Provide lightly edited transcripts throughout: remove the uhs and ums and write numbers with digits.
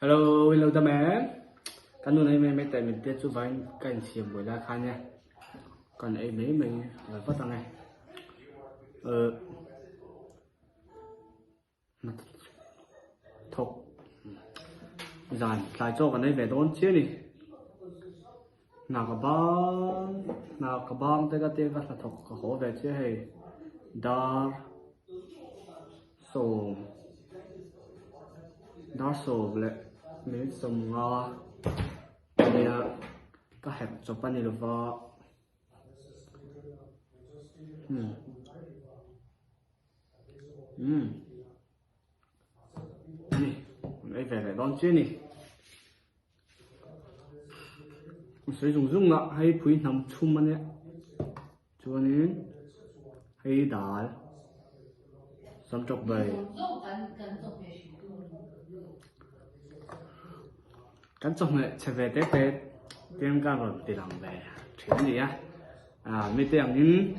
Hello, hello ta bé. Cái lúc này mình tại mình tiết chú vay cái xiêm buổi ra khai nha. Còn ấy mấy mình phải phát tăng này. Mà thục dàn lại cho cái này về đón chia đi. Nào cả băng tới cái tiền là thục có hỗ về chia hay dar so lại mình sống ngõ bây giờ các hẹp cho bạn đi được vào này ấy về đón chia đi. Sử dụng dung ngạ hay phối nằm chung mà nhé, cho nên hay đá sắm chọc bầy cắn chọc này sẽ về tết tết tiếng ca rồi thì làm về chuyện gì á mấy tiếng những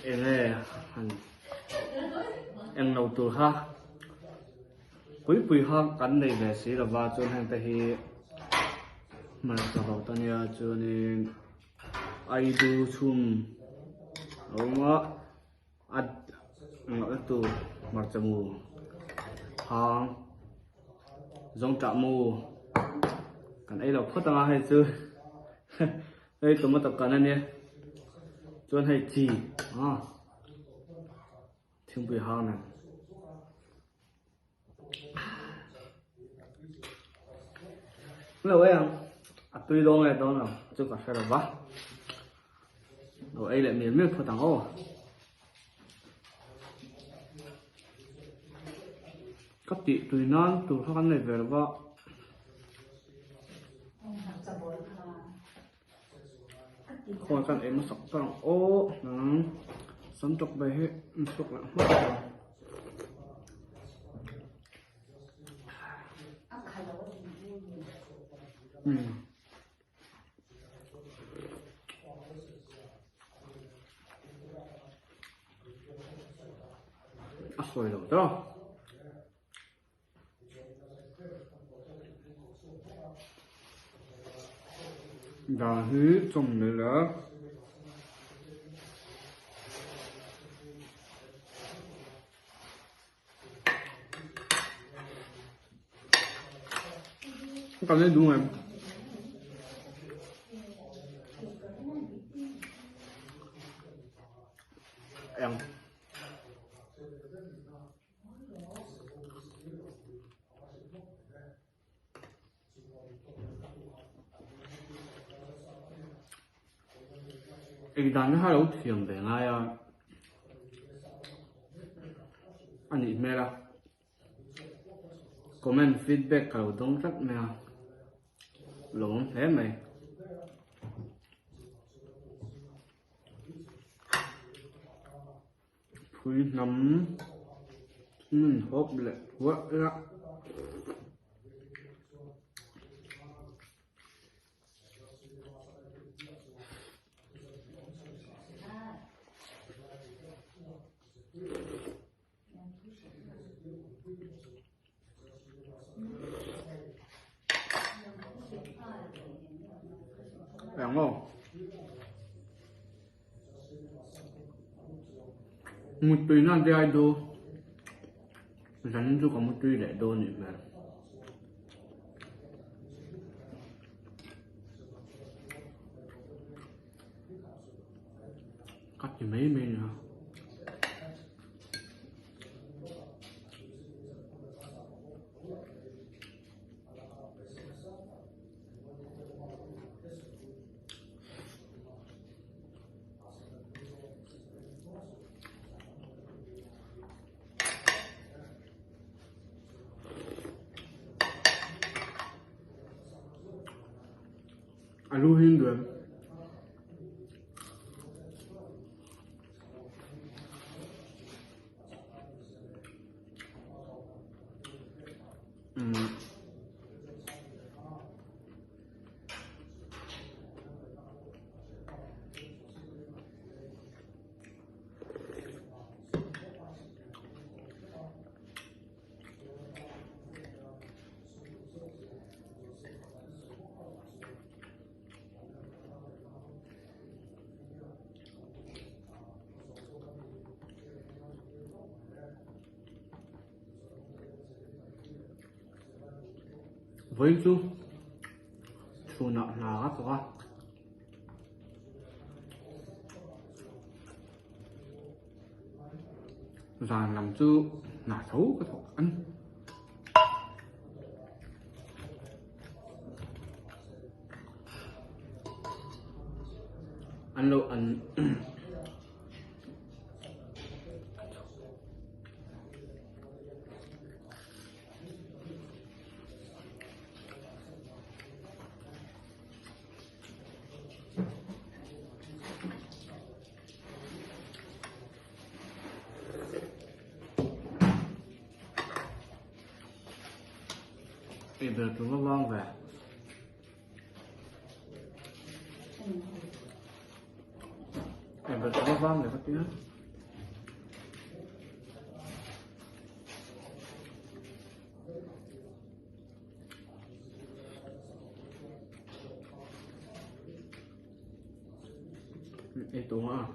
em này em đầu tư ha quý ha cắn này về xí là vào cho hàng tay mà các bạn tao nhớ cho nên ai du chung ông á ngõ tu mặt chemu hàng giống chạm mù cái ấy là phốt tao hay chưa đây tụi mình tập cái này nè cho hay chỉ thiên bì hàng này lâu ấy tôi đâu này đâu nào chưa có phải là vắt rồi ấy lại miếng miếng phốt tao ô các chị tụi non tụi con này về là vợ còn con em nó sọc con ô sống chọc về hết sọc lại hết rồi đó và hứ trong nữa là cảm thấy đúng không em 일단 하루 지금 내가야 아니 메라 comment feedback cầu tống rất nào lộn thế mày phui nắm hộp lệ quá ra đúng không? Một tuy nó đi ai đô rắn chú có một tuy để đô nữa mà cắt thì mấy bên nữa alu hin được với chú chú nọ nào hết rồi rồi làm chú nà thấu cái thuộc anh lâu anh bây giờ chúng nó vong về bây giờ chúng nó vong về các tiếng itu mah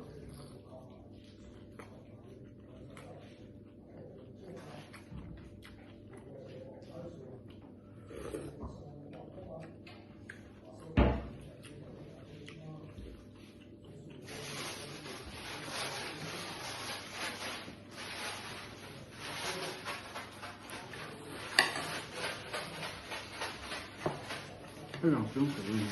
cái lòng xuống tự nhiên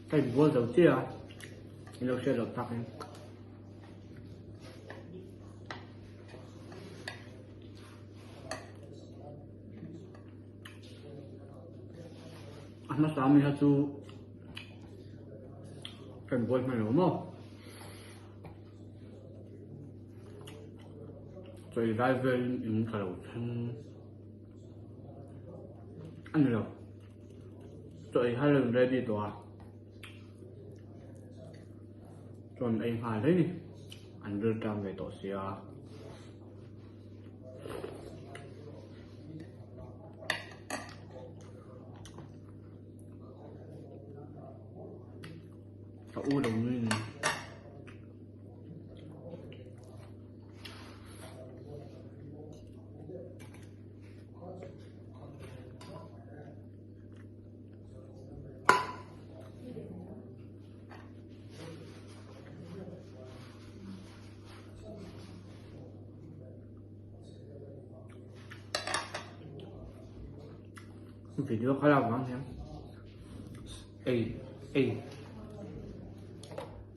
cái búa dầu chia nó sẽ được tắt em ăn nó sao mình chú cái búa này đúng không rồi đại về những cái đầu ăn được rồi hai lần ready rồi còn anh phải đấy đi anh đưa trang về tổ xe cậu u đồng nguyên video khá là ngon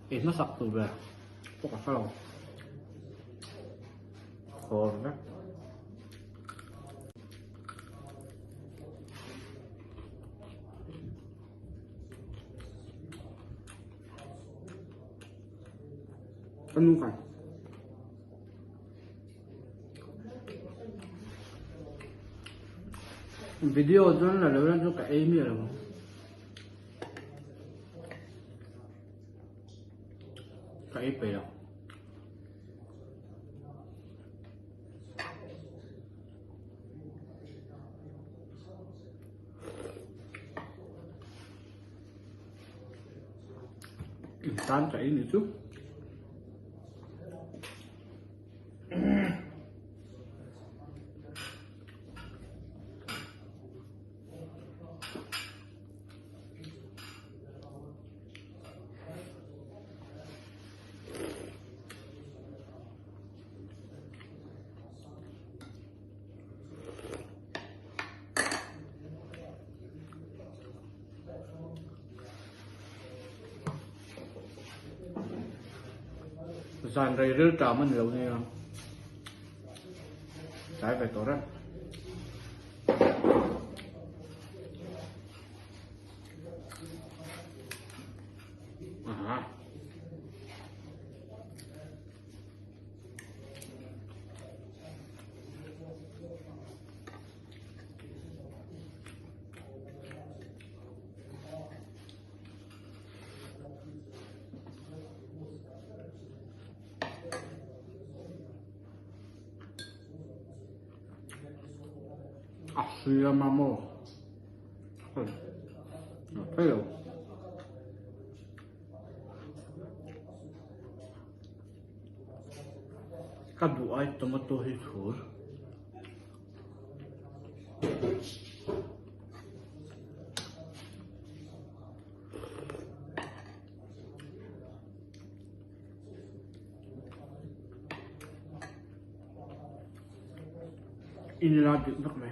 em nó sập từ về có cả khá là còn đó ăn phải video rất là lớn cho cả em rồi không cả em về đâu tan chảy nữa chút dàn đầy rêu trà mình lâu như trái về tổ đó suy mà mồ thấy rồi các vụ ai tomato hết rồi inilah di bak này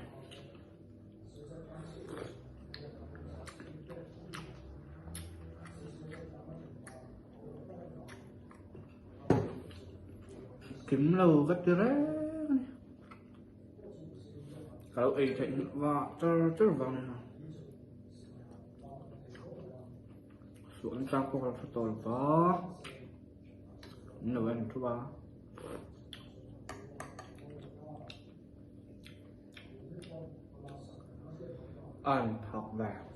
kiếm lâu vắt ra kalau ấy thì và cho vào này xuống trang có là phải tỏi vào nó vẫn thu ba ăn thật vào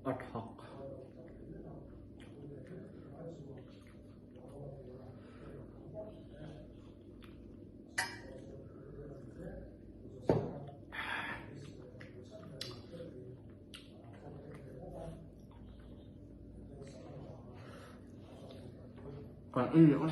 أضحك còn ý nữa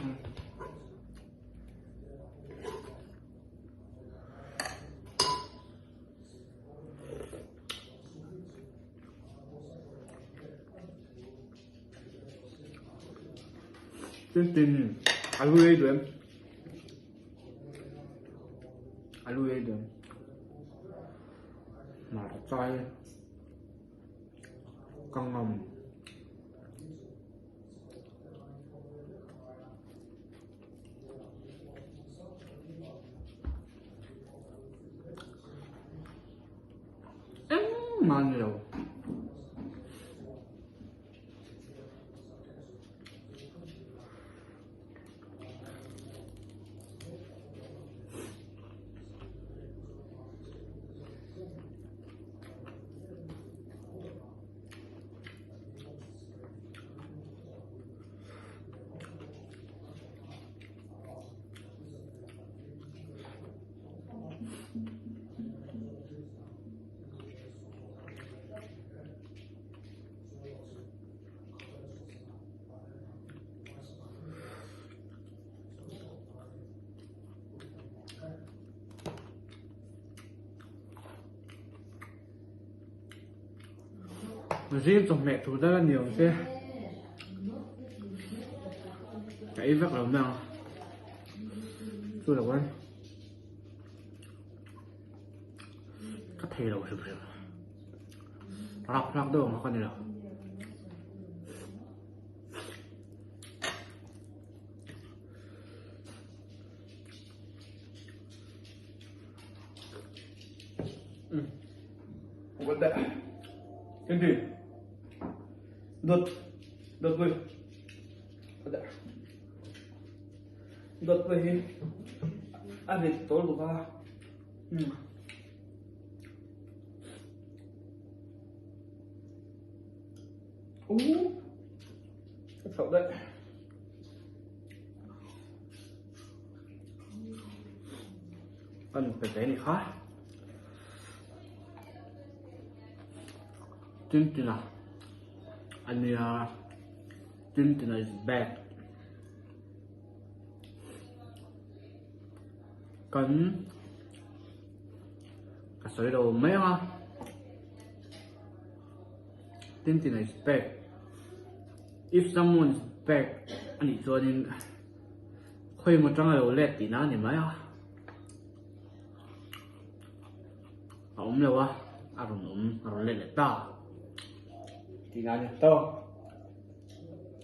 tin alu ấy được alu ấy được mà đã trai căng ngầm mà nhiều riêng trong mẹ thủ rất là nhiều chứ cái vắt lắm nào tôi là quên cắt thề đầu sụp sụp lọc đâu mà con này đâu vấn đề cái gì đột về đột về ăn thịt tối của ba sợ đấy ăn một cái này khác Tintina Ania Tintina is bad cắn cả sợi đầu mấy ha Tintina is bad if someone is bad anh cho nên khơi một trong đầu lẹt tí nào thì mấy ha ông đâu à aron lele ta thì nào nhỉ to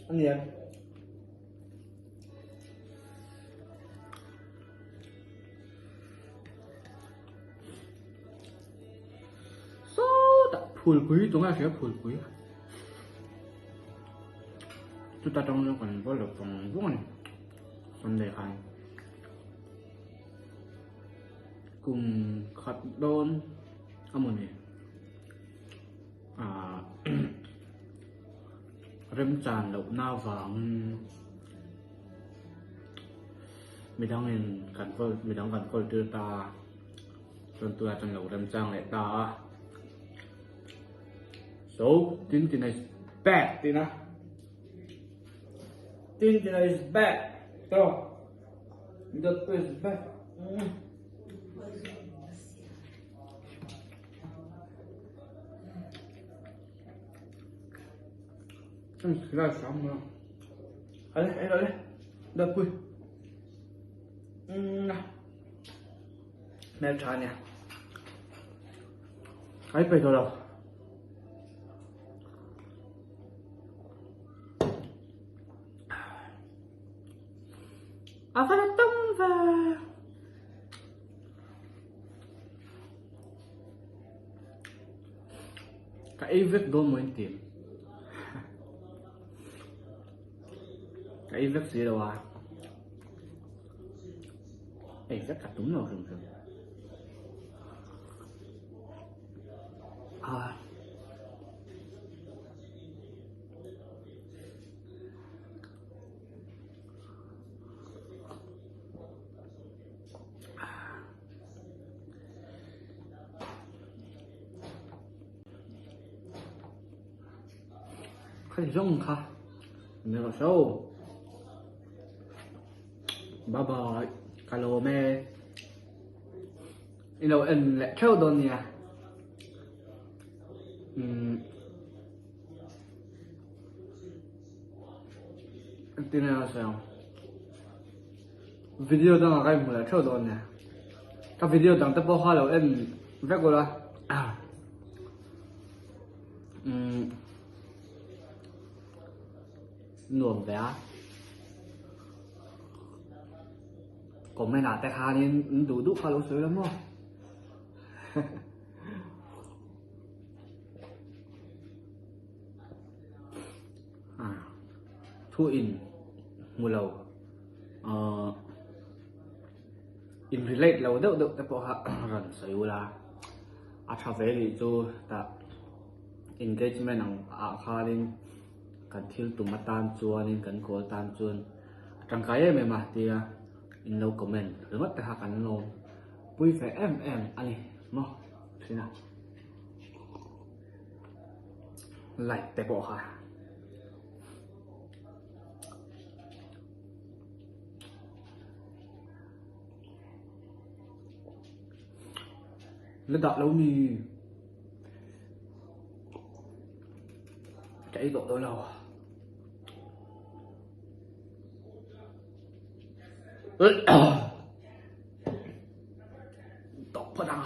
anh gì số đã phul quý chúng ta sẽ phul quý chúng ta trong còn có được phòng vốn này phần đề khai cùng khát đôn một này rem tràn đậu na vàng mình đang nhìn cảnh phơi mình đang cảnh phơi đưa ta rồi tôi trong lẩu rem tràn lại ta số tin thì này bad tin á tin thì này is bad to the is bad ra xong rồi ấy đây đập quỳ nè trà nè ấy bây giờ đâu phải tung và cái việc đó mới tiền cái việc gì đâu à ấy rất cả đúng rồi rừng cái rong kha mình vào show bye bye hello me in lại theo đồn nha tin nào sao video đang cái một lại theo đồn nha các video đang tập bao lâu in vẽ gọi là nuông vẽ còn mấy nãy tại hà nên đủ đủ khá lâu sớm lắm không thu in mùa lâu in relate lâu đỡ đỡ tại bộ hạ gần sớm là thà về thì cho ta engagement ang khá lên cần thiếu tụm tan chuan nên cần cố tan chuan trong cái em mà thì in lâu comment rồi mất tại cần lâu vui phải em anh nó thế nào lại tại bộ hạ lên đọc lâu nhỉ chạy độ đôi lâu tóc phát đăng